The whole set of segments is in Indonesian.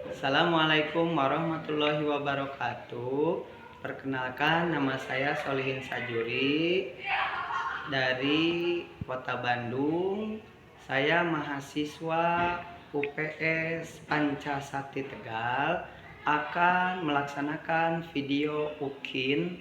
Assalamualaikum warahmatullahi wabarakatuh. Perkenalkan, nama saya Solihin Sajuri dari Kota Bandung. Saya mahasiswa UPS Pancasakti Tegal akan melaksanakan video UKIN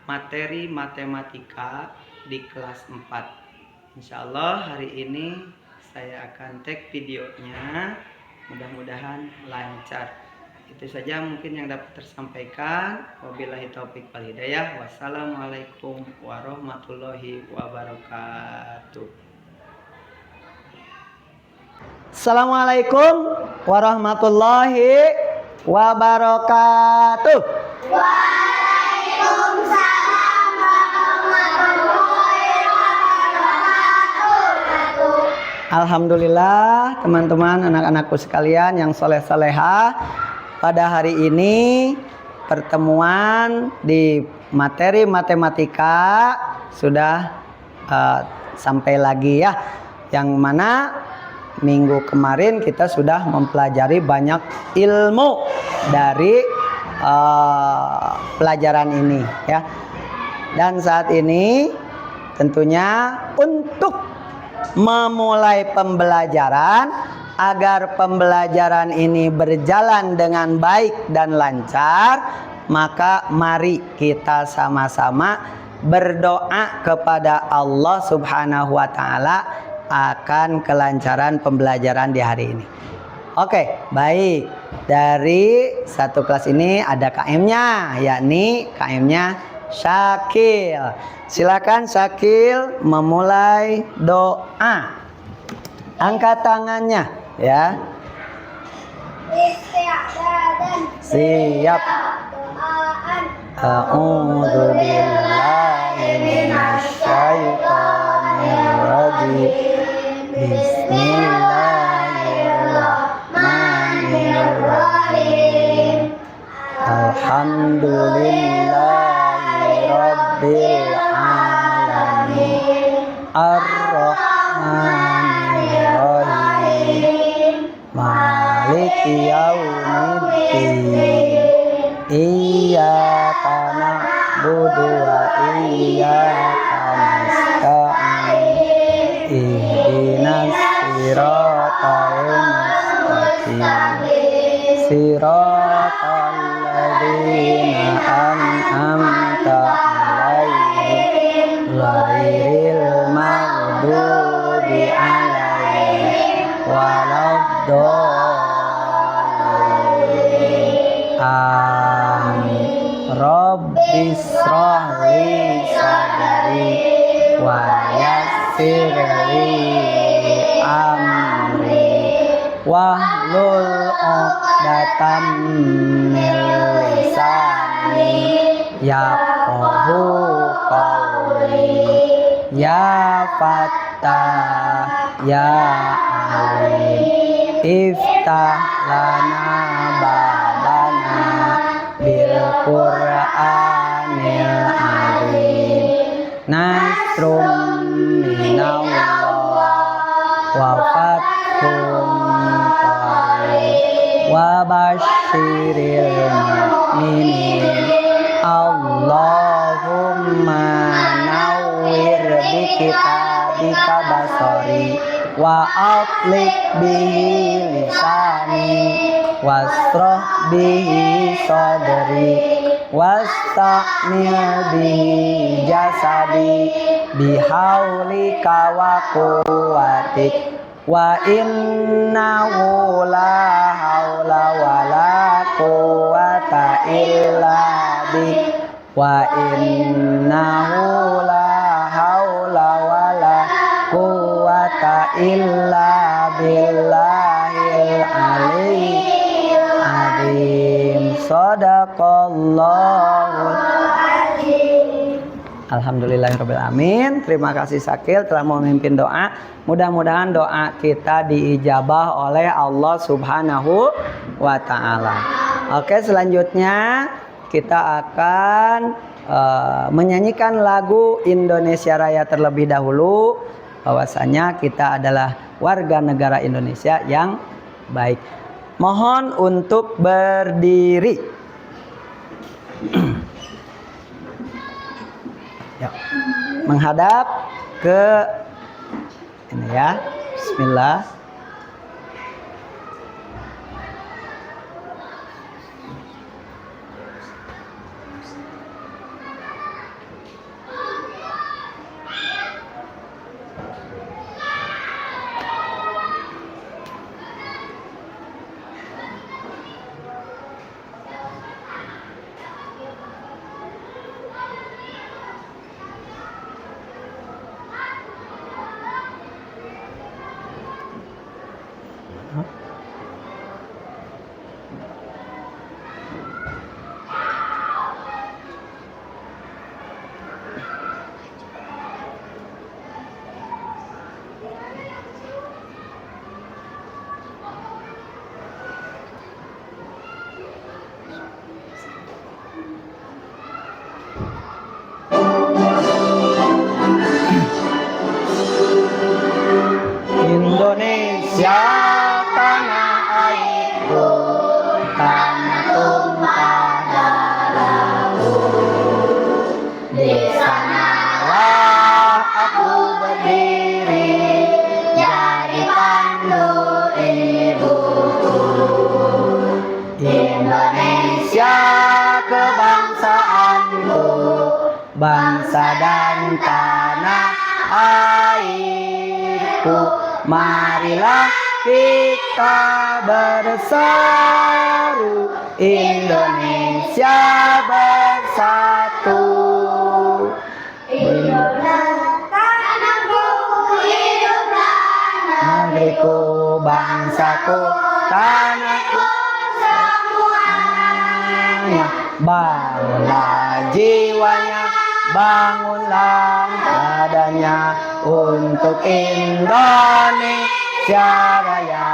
materi matematika di kelas 4. Insya Allah hari ini saya akan tag videonya. Mudah-mudahan lancar. Itu saja mungkin yang dapat tersampaikan. Wabillahi taufik wal hidayah. Wassalamualaikum warahmatullahi wabarakatuh. Assalamualaikum warahmatullahi wabarakatuh. Waalaikumsalam warahmatullahi wabarakatuh. Alhamdulillah teman-teman, anak-anakku sekalian yang soleh-solehah, pada hari ini pertemuan di materi matematika sudah sampai lagi ya, yang mana minggu kemarin kita sudah mempelajari banyak ilmu dari pelajaran ini ya. Dan saat ini tentunya untuk memulai pembelajaran, agar pembelajaran ini berjalan dengan baik dan lancar, maka mari kita sama-sama berdoa kepada Allah Subhanahu wa Ta'ala akan kelancaran pembelajaran di hari ini. Oke, baik. Dari satu kelas ini ada KM-nya, yakni KM-nya Syakil. Silakan Syakil memulai doa. Angkat tangannya ya. Siap. A'udzu billahi minasyaitonir rajim. Bismillahirrahmanirrahim. Alhamdulillahi rabbil alamin. Ar-Rahmanir Rahim. Maliki yaumiddin. Iyyaka na'budu wa iyyaka nasta'in. Ihdinas siratal mustaqim. Siratal ladzina an'amta 'alaihim ghairil maghdubi 'alaihim waladdallin. Amin. Rabbis shrahli sadri wa yassirli amri wahlul 'uqdatam min lisani yafqahu qawli. Ya Fattah ya Alim, iftah lana babana bil Qur'anil azim. Nasrum minallah wa fathun qarib wa basyiril mu'minin. Allahumma nawwir bi kitabika basari wa atlib bihi lisani wasrah bihi sadri wastamil bihi jasadi bihaulika wa quwwatik wa innahu la haula wa la quwwata illa bik wa innahu la haula wa la quwwata illa billahil aliyyil azim. Shadaqallahul azim. Alhamdulillahirabbil alamin. Terima kasih Syakil telah memimpin doa. Mudah-mudahan doa kita diijabah oleh Allah Subhanahu wa Ta'ala. Oke, selanjutnya kita akan menyanyikan lagu Indonesia Raya terlebih dahulu, bahwasanya kita adalah warga negara Indonesia yang baik. Mohon untuk berdiri. Yuk. Menghadap ke ini ya. Bismillah. Indonesia tanah airku, tanah tumpah darahku. Di sanalah aku berdiri, jadi pandu ibuku. Indonesia kebangsaanku, bangsa dan tanah airku. Marilah kita berseru, Indonesia bersatu. Tanahku hiduplah Negeriku, bangsaku, tanahku semuanya. Bangunlah jiwanya, bangunlah badannya untuk Indonesia Raya.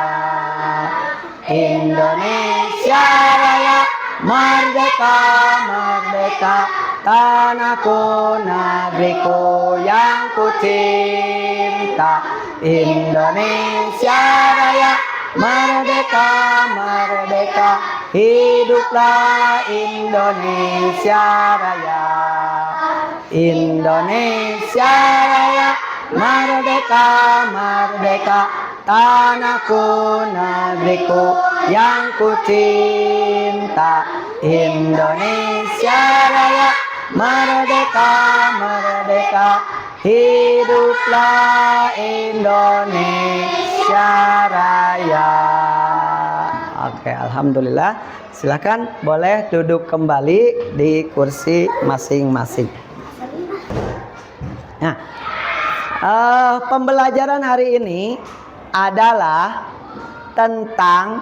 Indonesia Raya, merdeka, merdeka, tanahku, negeriku yang ku cinta. Indonesia Raya, merdeka, merdeka, hiduplah Indonesia Raya. Indonesia Raya, merdeka, merdeka, tanahku, negeriku yang ku cinta. Indonesia Raya, merdeka, merdeka, hiduplah Indonesia Raya. Oke, alhamdulillah. Silakan boleh duduk kembali di kursi masing-masing. Nah, pembelajaran hari ini adalah tentang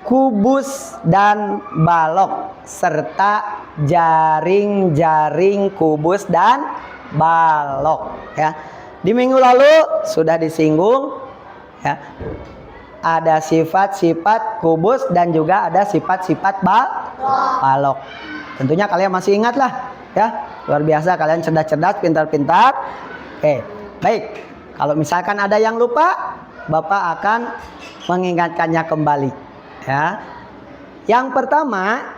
kubus dan balok serta jaring-jaring kubus dan balok ya. Di minggu lalu sudah disinggung ya. Ada sifat-sifat kubus dan juga ada sifat-sifat balok. Tentunya kalian masih ingat lah ya. Luar biasa, kalian cerdas-cerdas, pintar-pintar. Oke, baik. Kalau misalkan ada yang lupa, Bapak akan mengingatkannya kembali ya. Yang pertama,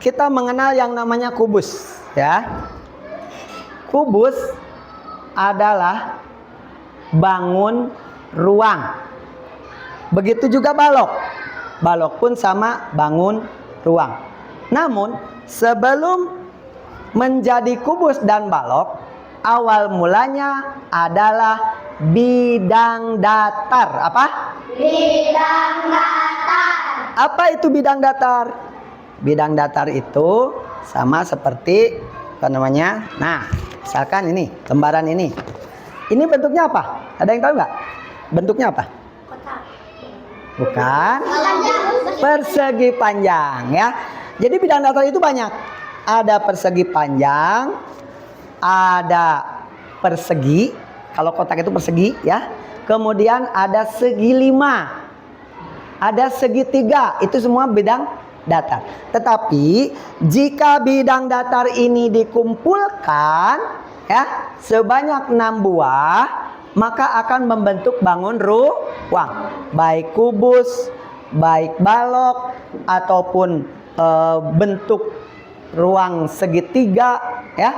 kita mengenal yang namanya kubus ya. Kubus adalah bangun ruang. Begitu juga balok. Balok pun sama, bangun ruang. Namun sebelum menjadi kubus dan balok, awal mulanya adalah bidang datar. Apa? bidang datar. Apa itu bidang datar? Bidang datar itu sama seperti apa namanya? Nah, misalkan ini lembaran ini. Ini bentuknya apa? Ada yang tahu nggak? Bentuknya apa? Kotak. Bukan. Persegi panjang ya. Jadi bidang datar itu banyak. Ada persegi panjang, ada persegi. Kalau kotak itu persegi ya. Kemudian ada segi lima, ada segitiga. Itu semua bidang datar. Tetapi jika bidang datar ini dikumpulkan ya sebanyak 6 buah, maka akan membentuk bangun ruang. Baik kubus, baik balok ataupun bentuk ruang segitiga ya.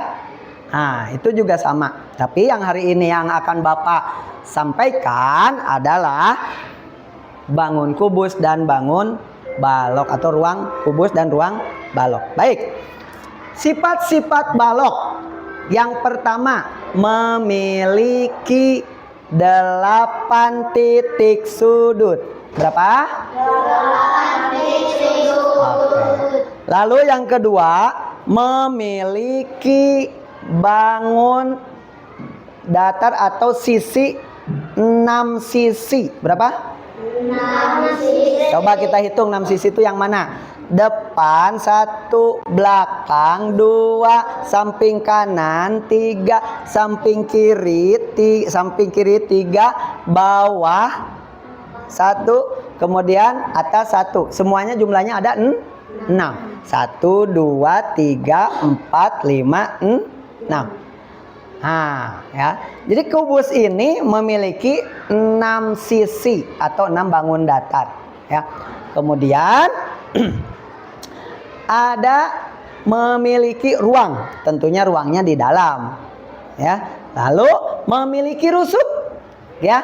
Nah, itu juga sama. Tapi yang hari ini yang akan Bapak sampaikan adalah bangun kubus dan bangun balok atau ruang kubus dan ruang balok. Baik. Sifat-sifat balok. Yang pertama, memiliki 8 titik sudut. Berapa? 8 titik sudut. Lalu yang kedua, memiliki bangun datar atau sisi 6 sisi. Berapa? 6 sisi. Coba kita hitung 6 sisi itu yang mana? Depan 1, belakang 2, samping kanan 3, samping kiri 3, bawah 1, kemudian atas 1. Semuanya jumlahnya ada 6. 1, 2, 3, 4, 5, 6. Nah, ya. Jadi kubus ini memiliki 6 sisi atau 6 bangun datar, ya. Kemudian ada memiliki ruang, tentunya ruangnya di dalam, ya. Lalu memiliki rusuk, ya.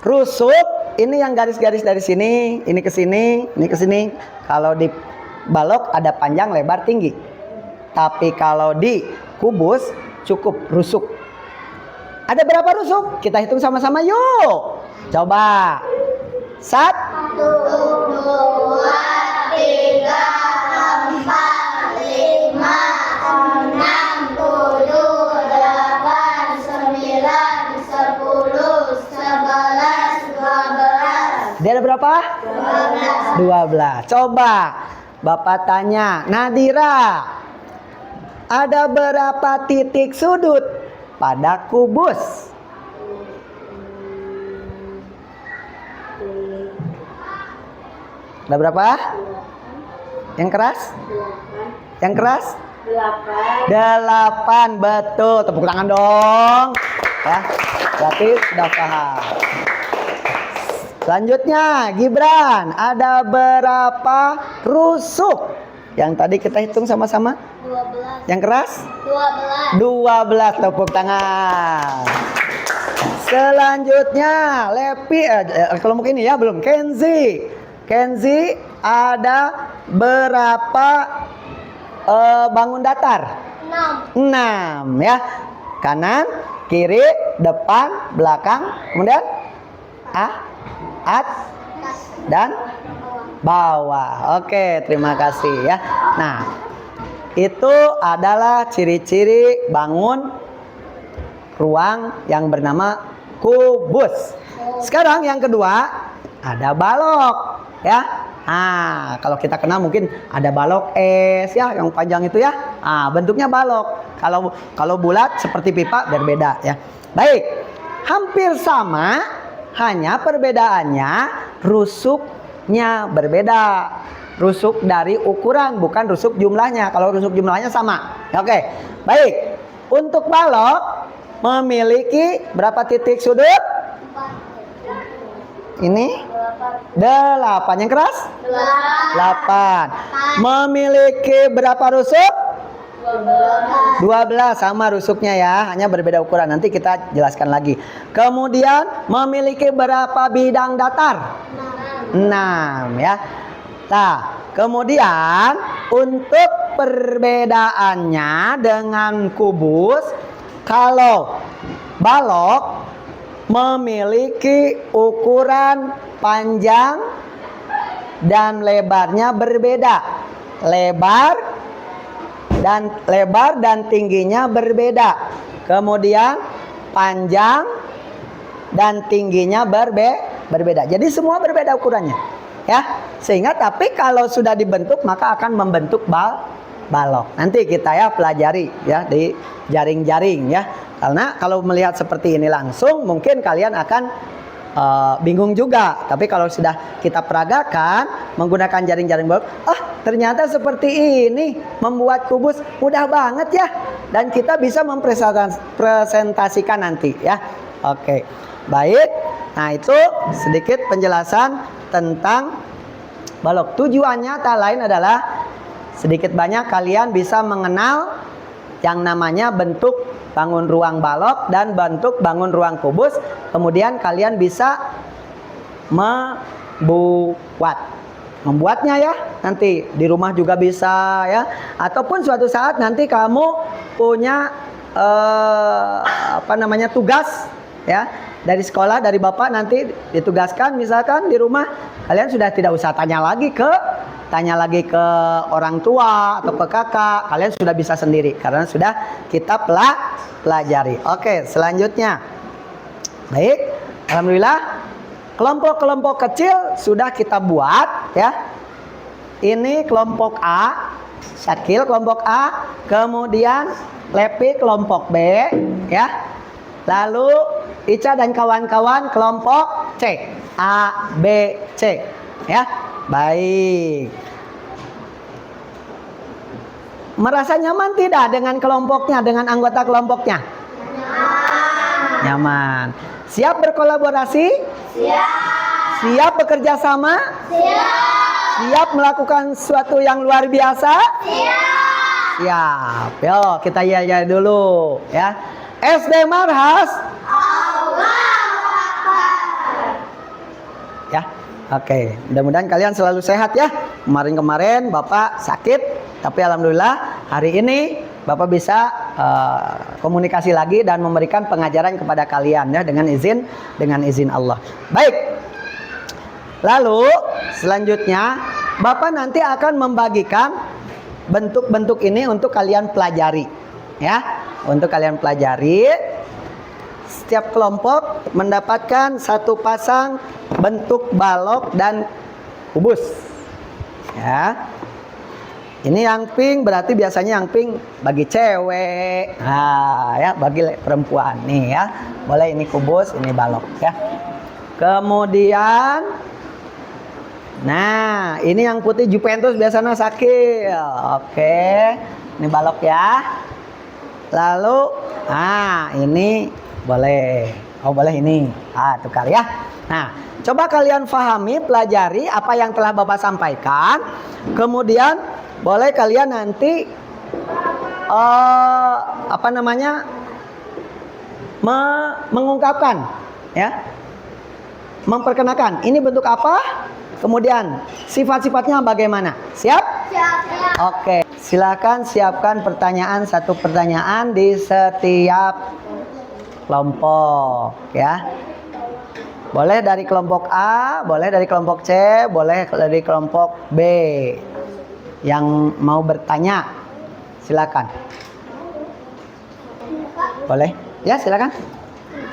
Rusuk ini yang garis-garis dari sini, ini ke sini, ini ke sini. Kalau di balok ada panjang, lebar, tinggi. Tapi kalau di kubus cukup rusuk. Ada berapa rusuk? Kita hitung sama-sama yuk. Coba. 1, 1, 2, 3, 4, 5, 6, 7, 8, 9, 10, 11, 12. Dia ada berapa? 12. 12. Coba Bapak tanya, Nadira, ada berapa titik sudut pada kubus? Ada berapa? Yang keras? Yang keras? 8. Betul. Tepuk tangan dong. Ya, berarti sudah paham. Selanjutnya, Gibran, ada berapa rusuk? Yang tadi kita hitung sama-sama. 12. Yang keras? 12. 12. Tepuk tangan. Selanjutnya, Lepi, kelompok ini ya belum. Kenzi. Kenzi, ada berapa bangun datar? 6 ya. Kanan, kiri, depan, belakang, kemudian dan bawah. Oke, terima kasih ya. Nah, itu adalah ciri-ciri bangun ruang yang bernama kubus. Sekarang yang kedua, ada balok ya. Nah, kalau kita kenal mungkin ada balok es ya, yang panjang itu ya. Ah, bentuknya balok. Kalau bulat seperti pipa berbeda ya. Baik, hampir sama, hanya perbedaannya rusuknya berbeda. Rusuk dari ukuran, bukan rusuk jumlahnya. Kalau rusuk jumlahnya sama. Oke, baik. Untuk balok memiliki berapa titik sudut? Ini 8. Yang keras? 8. Memiliki berapa rusuk? 12. Sama rusuknya ya, hanya berbeda ukuran. Nanti kita jelaskan lagi. Kemudian memiliki berapa bidang datar? 6 ya. Nah, kemudian untuk perbedaannya dengan kubus, kalau balok memiliki ukuran panjang dan lebarnya berbeda. Lebar dan tingginya berbeda. Kemudian panjang dan tingginya berbeda. Jadi semua berbeda ukurannya, ya. Sehingga tapi kalau sudah dibentuk maka akan membentuk balok. Nanti kita ya pelajari ya di jaring-jaring ya. Karena kalau melihat seperti ini langsung mungkin kalian akan bingung juga. Tapi kalau sudah kita peragakan menggunakan jaring-jaring balok, ternyata seperti ini membuat kubus mudah banget ya. Dan kita bisa mempresentasikan nanti ya. Oke, baik. Nah, itu sedikit penjelasan tentang balok. Tujuannya tak lain adalah sedikit banyak kalian bisa mengenal yang namanya bentuk bangun ruang balok dan bentuk bangun ruang kubus. Kemudian kalian bisa membuatnya ya. Nanti di rumah juga bisa ya. Ataupun suatu saat nanti kamu punya tugas ya dari sekolah, dari bapak nanti ditugaskan misalkan di rumah, kalian sudah tidak usah tanya lagi ke orang tua atau ke kakak, kalian sudah bisa sendiri karena sudah kita pelajari. Oke, selanjutnya. Baik, alhamdulillah kelompok-kelompok kecil sudah kita buat ya. Ini kelompok A, Syakil kelompok A, kemudian Lepi kelompok B ya. Lalu Ica dan kawan-kawan kelompok C, A, B, C ya. Baik. Merasa nyaman tidak dengan kelompoknya, dengan anggota kelompoknya? Nyaman. Siap berkolaborasi? Siap. Siap bekerja sama? Siap. Siap melakukan sesuatu yang luar biasa? Siap. Siap. Yuk kita yel-yel dulu ya. SD Marhas. Ya, oke. Mudah-mudahan kalian selalu sehat ya. Kemarin-kemarin Bapak sakit, tapi alhamdulillah hari ini Bapak bisa komunikasi lagi dan memberikan pengajaran kepada kalian ya dengan izin Allah. Baik. Lalu selanjutnya Bapak nanti akan membagikan bentuk-bentuk ini untuk kalian pelajari ya. Untuk kalian pelajari, setiap kelompok mendapatkan satu pasang bentuk balok dan kubus ya. Ini yang pink berarti biasanya yang pink bagi cewek, nah ya bagi perempuan nih ya. Boleh ini kubus, ini balok ya. Kemudian, nah ini yang putih Juventus biasanya Syakil. Oke, ini balok ya. Lalu, nah ini boleh, boleh ini, tukar ya. Nah, coba kalian pahami, pelajari apa yang telah Bapak sampaikan. Kemudian boleh kalian nanti mengungkapkan, ya, memperkenalkan. Ini bentuk apa? Kemudian sifat-sifatnya bagaimana? Siap? Siap. Oke. Silakan siapkan pertanyaan, satu pertanyaan di setiap kelompok ya. Boleh dari kelompok A, boleh dari kelompok C, boleh dari kelompok B. Yang mau bertanya silakan. Boleh? Ya, silakan.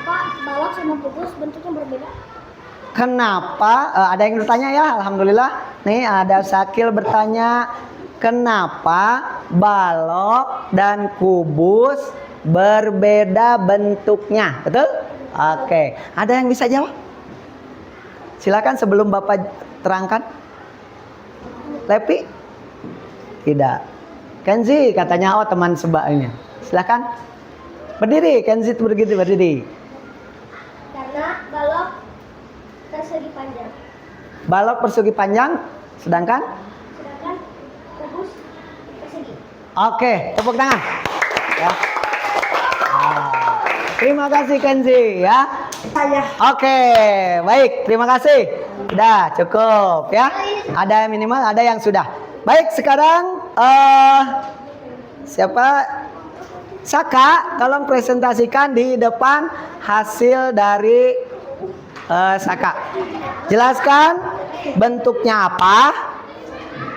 Pak, balok sama kubus bentuknya berbeda. Kenapa? Ada yang bertanya ya? Alhamdulillah. Nih ada Syakil bertanya. Kenapa balok dan kubus berbeda bentuknya? Betul? Oke. Ada yang bisa jawab? Silakan sebelum Bapak terangkan. Lepi? Tidak. Kenzi katanya teman sebagainya. Silakan. Berdiri, Kenzi berdiri. Karena balok persegi panjang. Balok persegi panjang, sedangkan kubus persegi. Oke, tepuk tangan. Ya. Terima kasih Kenzi ya. Saya. Oke, baik, terima kasih. Udah cukup ya. Ada yang minimal, ada yang sudah. Baik, sekarang siapa? Saka, tolong presentasikan di depan hasil dari Saka. Jelaskan bentuknya apa,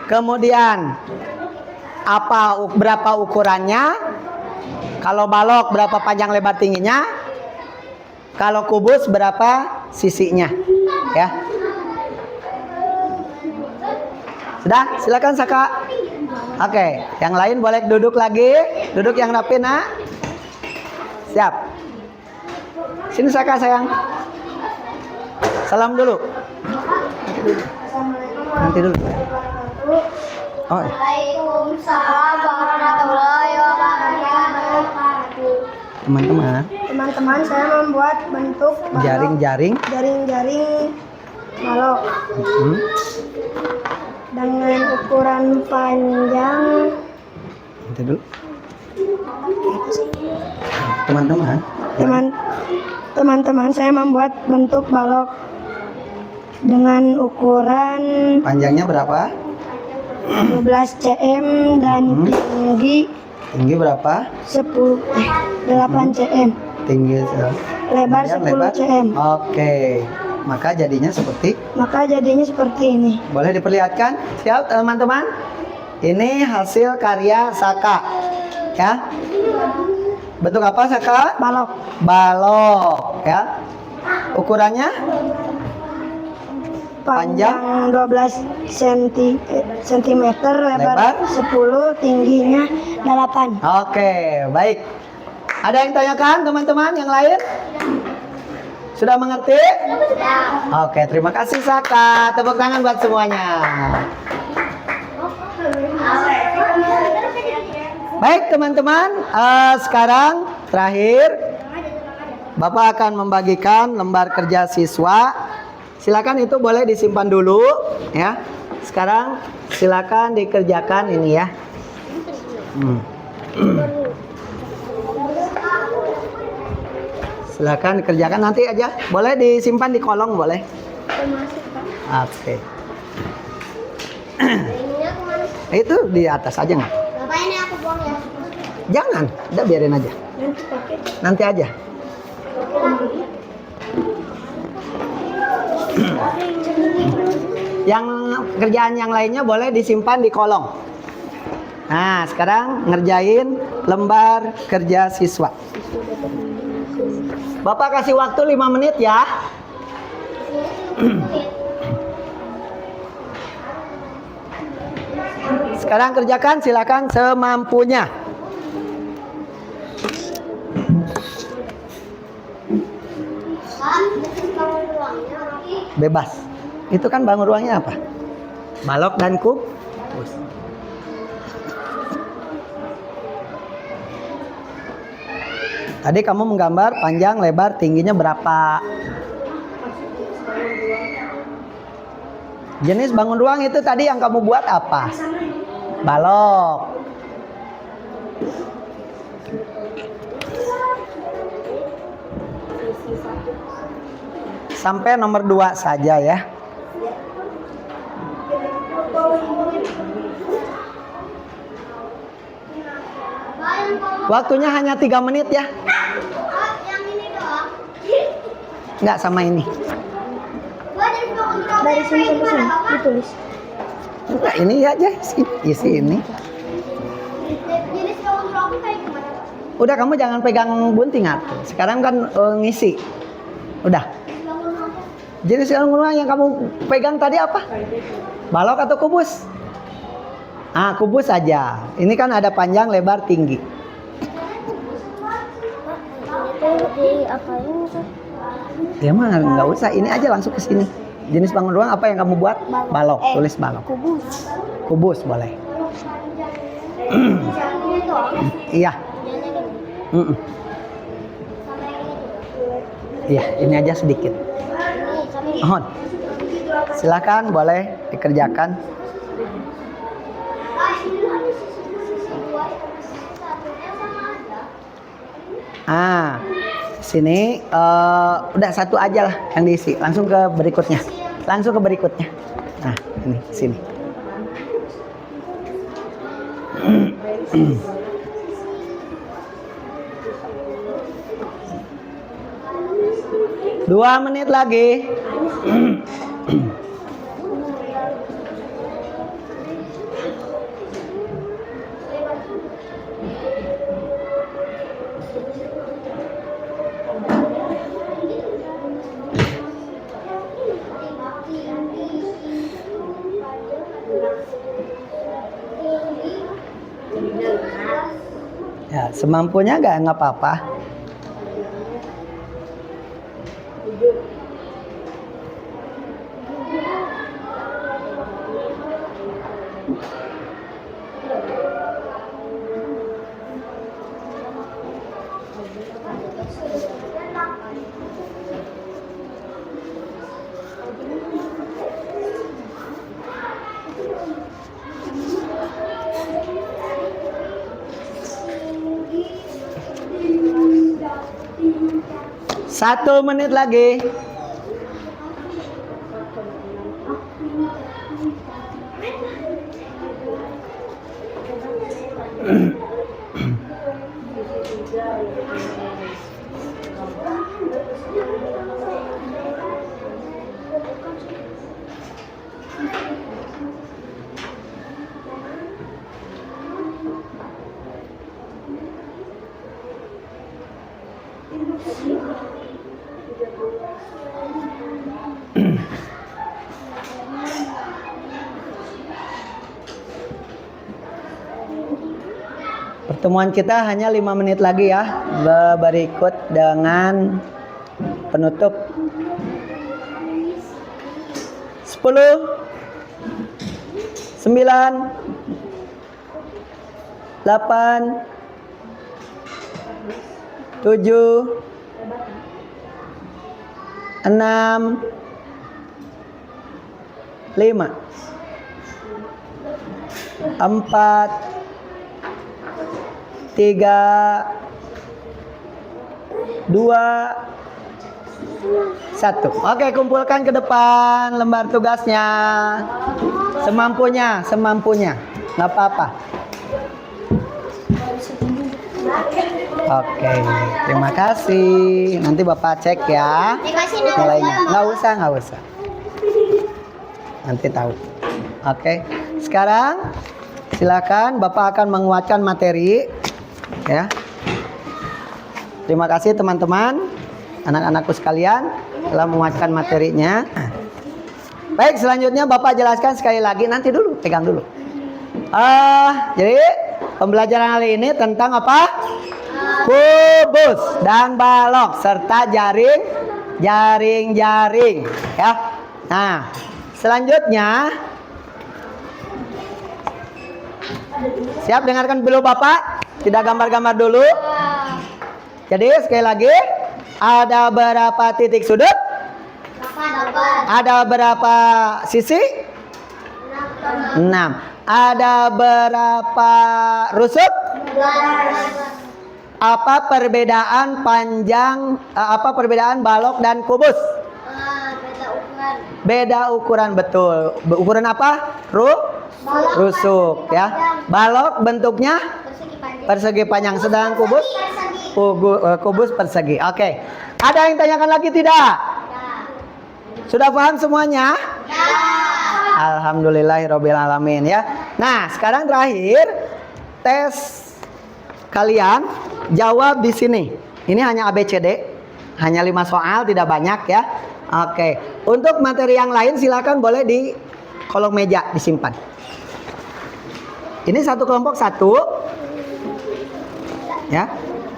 kemudian berapa ukurannya, kalau balok berapa panjang lebar tingginya, kalau kubus berapa sisinya, ya. Sudah, silakan Saka. Oke, yang lain boleh duduk lagi, duduk yang rapi nak. Siap. Sini Saka sayang. Salam dulu. Nanti dulu. Oh. Waalaikumsalam warahmatullahi wabarakatuh. Teman-teman. Teman-teman, saya membuat bentuk balok, Jaring-jaring. jaring-jaring balok dengan ukuran panjang. Nanti dulu. Teman-teman. Teman-teman, saya membuat bentuk balok dengan ukuran Panjangnya berapa? 12 cm dan tinggi Tinggi berapa? 8 cm. Tinggi Lebar kemudian 10 cm. Oke. Maka jadinya seperti ini. boleh diperlihatkan? Siap teman-teman? Ini hasil karya Saka. Ya. Bentuk apa Saka? Balok Balok, ya. Ukurannya panjang 12 cm, lebar 10, tingginya 8. Oke, baik. Ada yang tanyakan teman-teman yang lain? Sudah mengerti? Oke, terima kasih Saka. Tepuk tangan buat semuanya. Baik teman-teman, sekarang terakhir Bapak akan membagikan lembar kerja siswa. Silakan itu boleh disimpan dulu ya. Sekarang silakan dikerjakan ini ya. Silakan dikerjakan nanti aja. Boleh disimpan di kolong boleh. Oke. Itu di atas aja nggak? Bapak, ini aku buang ya. Jangan, udah biarin aja. Nanti aja. Yang kerjaan yang lainnya boleh disimpan di kolong. Nah, sekarang ngerjain lembar kerja siswa. Bapak kasih waktu 5 menit ya. Sekarang kerjakan, silakan semampunya. Bebas. Itu kan bangun ruangnya apa? Balok dan kubus. Tadi kamu menggambar panjang, lebar, tingginya berapa? Jenis bangun ruang itu tadi yang kamu buat apa? Balok. Sampai nomor 2 saja ya. Waktunya hanya 3 menit ya. Yang ini doang. Enggak sama ini. Dari sini sampai sini ditulis. Enggak, ini aja isi ini. Jenis bangun ruang kayak gimana, Pak? Udah kamu jangan pegang bunting atuh. Sekarang kan ngisi. Udah. Jenis bangun ruang yang kamu pegang tadi apa? Balok atau kubus? Ah, kubus saja. Ini kan ada panjang, lebar, tinggi. Di apain tuh? Ya mah nggak usah, ini aja langsung ke sini. Jenis bangun ruang apa yang kamu buat? Balok, tulis balok. Kubus. Kubus boleh. Ini doang. Iya. Mm-mm. Iya, ini aja sedikit. Mohon. Silakan boleh dikerjakan. Ah, sini udah satu aja lah yang diisi. Langsung ke berikutnya. Langsung ke berikutnya. Nah, ini sini. 2 menit lagi. Ya, semampunya nggak apa-apa. Satu menit lagi. Pertemuan kita hanya 5 menit lagi ya. Berikut dengan penutup. 10, 9, 8, 7, 6, 5, 4, 3, 2, 1. Oke, kumpulkan ke depan lembar tugasnya. Semampunya, nggak apa-apa. Oke, terima kasih. Nanti Bapak cek ya nilainya. Nggak usah. Nanti tahu. Oke, sekarang silakan Bapak akan menguatkan materi. Ya. Terima kasih teman-teman, anak-anakku sekalian telah menguatkan materinya. Baik, selanjutnya Bapak jelaskan sekali lagi. Nanti dulu, pegang dulu. Jadi pembelajaran kali ini tentang apa? Kubus dan balok serta jaring ya. Nah, selanjutnya siap dengarkan dulu Bapak, tidak gambar-gambar dulu. Jadi sekali lagi, ada berapa titik sudut? Ada berapa sisi? 6. Ada berapa rusuk? Apa perbedaan balok dan kubus? Beda ukuran, betul. Ukuran apa? Rusuk ya. Balok bentuknya persegi panjang, sedangkan kubus persegi. Oke. Ada yang tanyakan lagi tidak? Sudah paham semuanya? Alhamdulillahirabbil alamin ya. Nah, sekarang terakhir tes kalian jawab di sini. Ini hanya ABCD, hanya 5 soal, tidak banyak ya. Oke. Untuk materi yang lain silakan boleh di kolong meja disimpan. Ini satu kelompok satu. Ya.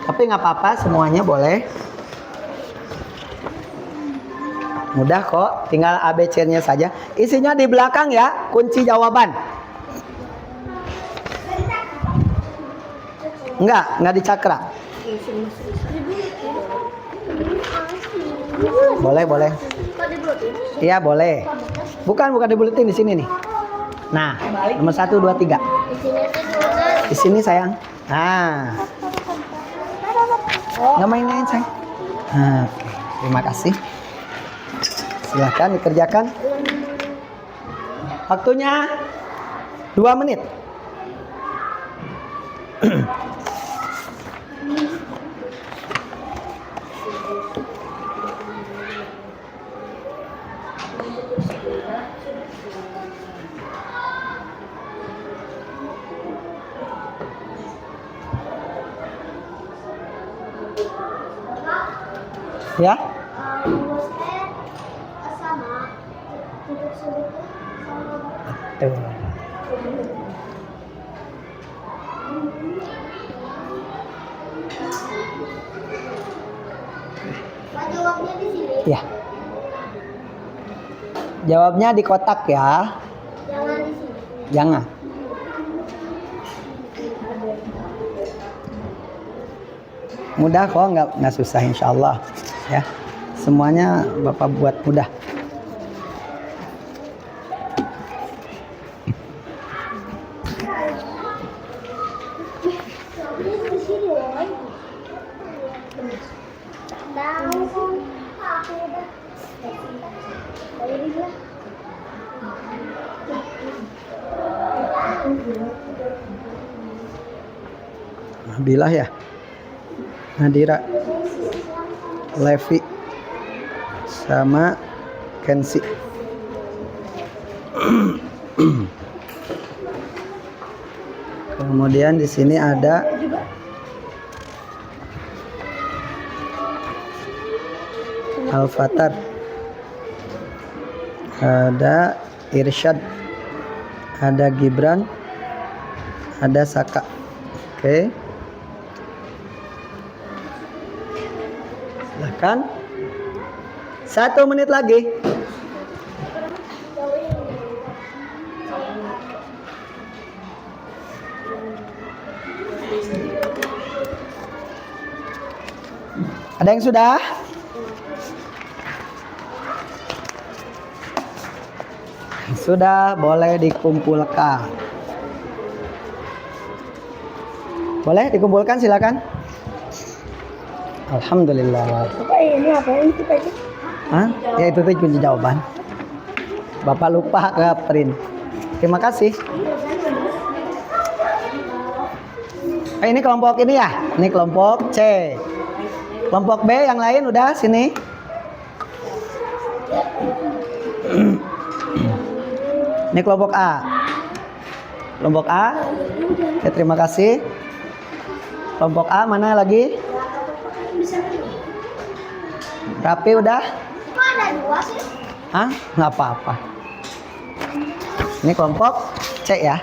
Tapi nggak apa-apa, semuanya boleh. Mudah kok, tinggal ABC-nya saja. Isinya di belakang ya, kunci jawaban. Enggak dicakra. Boleh. Iya, boleh. Bukan di buletin, di sini nih. Nah, nomor 1, 2, 3. Di sini sayang. Nah. Nggak main-main sayang. Nah, oke. Terima kasih. Silahkan dikerjakan. Waktunya 2 menit. Ya. Betul. Jawabnya di sini. Ya. Jawabnya di kotak ya. Jangan di sini. Jangan. Mudah kok, nggak susah insya Allah ya. Semuanya Bapak buat mudah. Nabilah ya, Nadira, Levi, sama Kensi. Kemudian di sini ada Al-Fatar, ada Irsyad, ada Gibran, ada Saka. Oke. Silakan. 1 menit lagi. Ada yang sudah? Sudah, boleh dikumpulkan. Boleh dikumpulkan, silakan. Alhamdulillah. Bapak ini apa ini kita ini? Hah? Ya itu tuh kunci jawaban. Bapak lupa ke print. Terima kasih. Ini kelompok ini ya. Ini kelompok C. Kelompok B yang lain udah sini. Ini kelompok A. Kelompok A. Oke, terima kasih. Kelompok A mana lagi? Rapi udah? Hah? Nggak apa-apa. Ini kelompok C ya.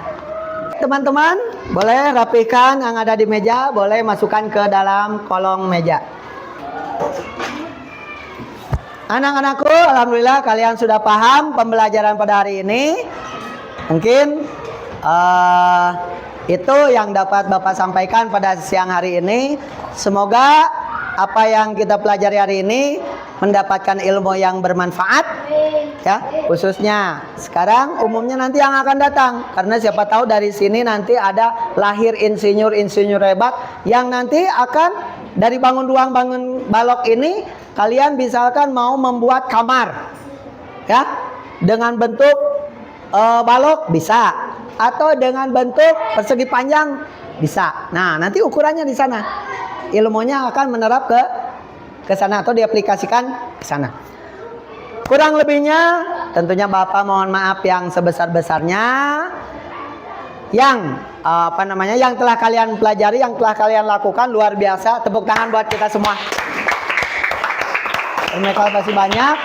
Teman-teman, boleh rapikan yang ada di meja, boleh masukkan ke dalam kolong meja. Anak-anakku, alhamdulillah kalian sudah paham pembelajaran pada hari ini. Mungkin itu yang dapat Bapak sampaikan pada siang hari ini. Semoga apa yang kita pelajari hari ini mendapatkan ilmu yang bermanfaat, ya, khususnya sekarang, umumnya nanti yang akan datang, karena siapa tahu dari sini nanti ada lahir insinyur hebat yang nanti akan dari bangun ruang bangun balok ini kalian misalkan mau membuat kamar, ya, dengan bentuk balok bisa, atau dengan bentuk persegi panjang bisa. Nah, nanti ukurannya di sana. Ilmunya akan menerap ke sana atau diaplikasikan ke sana. Kurang lebihnya tentunya Bapak mohon maaf yang sebesar-besarnya. Yang yang telah kalian pelajari, yang telah kalian lakukan luar biasa. Tepuk tangan buat kita semua. Terima kasih banyak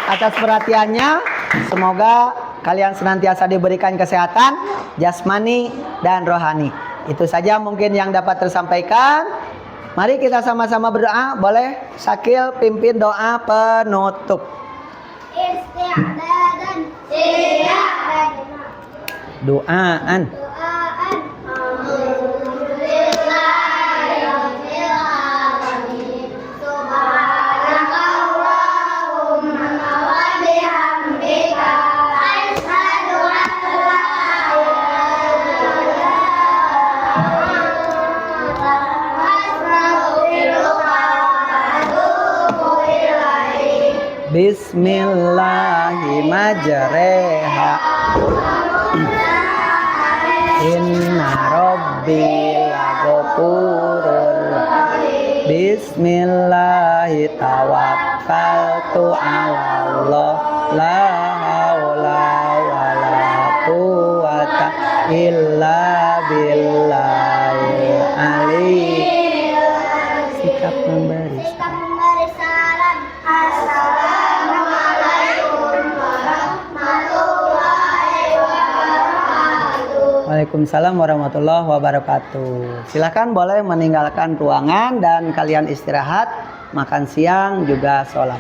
atas perhatiannya. Semoga kalian senantiasa diberikan kesehatan jasmani dan rohani. Itu saja mungkin yang dapat tersampaikan. Mari kita sama-sama berdoa. Boleh Syakil pimpin doa penutup. Doaan. Bismillahirrahmanirrahim. Inna Rabbi laghafurur. Bismillahi tawakkaltu ala Allah. La haula wala quwata illa billahil aliyyil. Sikap memberi salam. Waalaikumsalam warahmatullahi wabarakatuh. Silakan boleh meninggalkan ruangan dan kalian istirahat, makan siang juga sholat.